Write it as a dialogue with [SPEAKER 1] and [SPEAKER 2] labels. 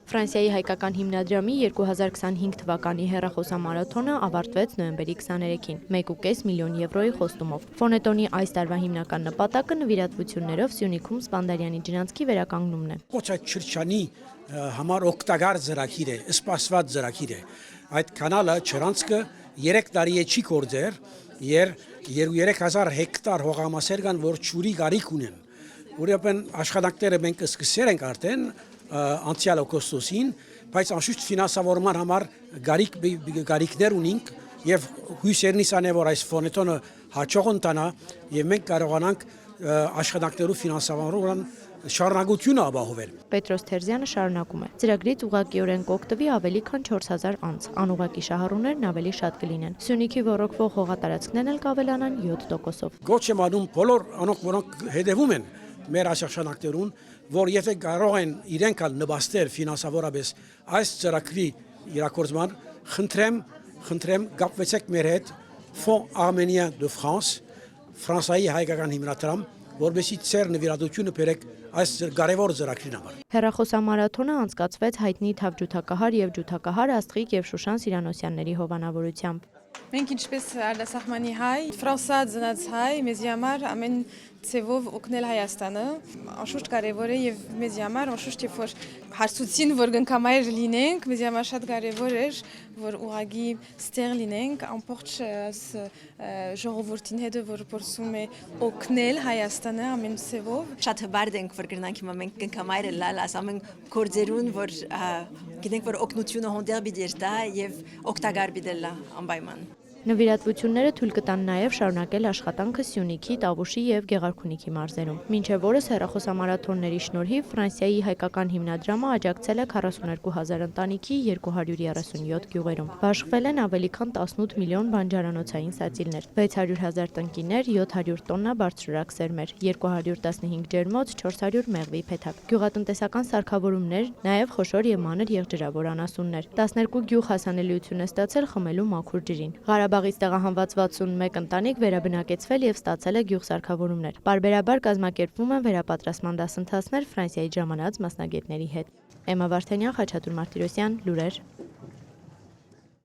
[SPEAKER 1] Ֆրանսիայի հայկական հիմնադրամի 2025 թվականի հեռախոսամարաթոնը ավարտվեց նոյեմբերի 23-ին 1,5 միլիոն եվրոյի խոստումով։ Ֆոնետոնի այս տարվա հիմնական նպատակը նվիրատվություններով Սյունիքում Սպանդարյանի ջրանցքի վերականգնումն է։
[SPEAKER 2] Շրջանի համար օգտակար ծրագիր է, սպասված ծրագիր է։ Այդ կանալը ջրանցքը 3 տարի է չի գործեր, 3000 հեկտար հողամասեր կան, որ ջուրի գարիք ունեն։ Ուրեմն աշխատանքները մենք սկսել ենք արդեն անցյալ օգոստոսին, բայց անշուշտ ֆինանսավորման համար գարիքներ ունենք եւ հույսերնից անե որ այս ֆոնետոնը հաջող ընտանա եւ մենք կարողանանք աշխատանքներու ֆինանսավորման շարունակությունը ապահովել։
[SPEAKER 1] Պետրոս Թերզյանը շարունակում է. Ծրագրից ուղղակիորեն կօգտվի ավելի քան 4000 անձ, անուղղակի շահառուներն ավելի շատ կլինեն։ Սյունիքի ռոռոկվող հողատարածքներն էլ կավելանան 7%-ով։
[SPEAKER 2] Գոչ եմ անում բոլոր անոնք, որոնք հետևում են մեր աշխատանքներուն, որ եթե կարող են իրենք նպաստել ֆինանսավորապես այս ծրագրի իրագործման, խնդրեմ կապվեցեք մեր հետ Fonds Arménien de France, Ֆրանսիայի հայկական հիմնադրամ, որովհետեւ ծեր նվիրատվությունը բերեք այս կարևոր ծրագրին համար։
[SPEAKER 1] Հեռախոսամարաթոնը անցկացվեց հայտնի թավջութակահար եւ ջութակահար Աստղիկ եւ Շուշան Սիրանոսյանների հովանավորությամբ։
[SPEAKER 3] Մենք ինչպես արտասահմանի հայ, Ֆրանսա ծնած հայ, մեզի համար ամեն ցևով օգնել Հայաստանը, անշուշտ կարևոր է եւ մեզի համար անշուշտ երբ որ հարցուցին որ գնկամայր լինենք, մեզի համար շատ կարևոր էր որ ուղագի ստեղ լինենք, ամբողջ ժողովրդին հետ որ փորձում է օգնել Հայաստանը ամեն ցևով։
[SPEAKER 4] Շատ հբարդ ենք որ գնանք հիմա մենք գնկամայրը լալ ասում կորձերուն որ գիտենք որ օգնությունը հոնդեր բիդերտա եւ օգտակար բիդելա անպայման։
[SPEAKER 1] Նվիրատվությունները թույլ կտան նաև շարունակել աշխատանքը Սյունիքի, Տավուշի եւ Գեղարքունիքի մարզերում։ Մինչև օրս հեռախոսամարաթոնների շնորհիվ Ֆրանսիայի հայկական հիմնադրամը աջակցել է 42000 ընտանիքի 237 գյուղերում։ Բաշխվել են ավելի քան 18 միլիոն բանջարանոցային սածիլներ, 600,000 տնկիներ, 700 տոննա բարձրորակ սերմեր, 215 ջերմոց, 400 մեղվի փեթակ, գյուղատնտեսական սարքավորումներ, նաև խոշոր եւ մանր եղջերավոր անասուններ։ 12 գյուղ հասանելիություն է ստացել խմելու մաքուր ջրին։ Ղարաբաղից տեղահանված 61 ընտանիք վերաբնակեցվել եւ ստացել է գյուղսարքավորումներ։ Պարբերաբար կազմակերպվում են վերապատրաստման դասընթացներ Ֆրանսիայի ժամանած մասնագետների հետ։ Էմմա Վարդանյան, Խաչատուր Մարտիրոսյան, լուրեր։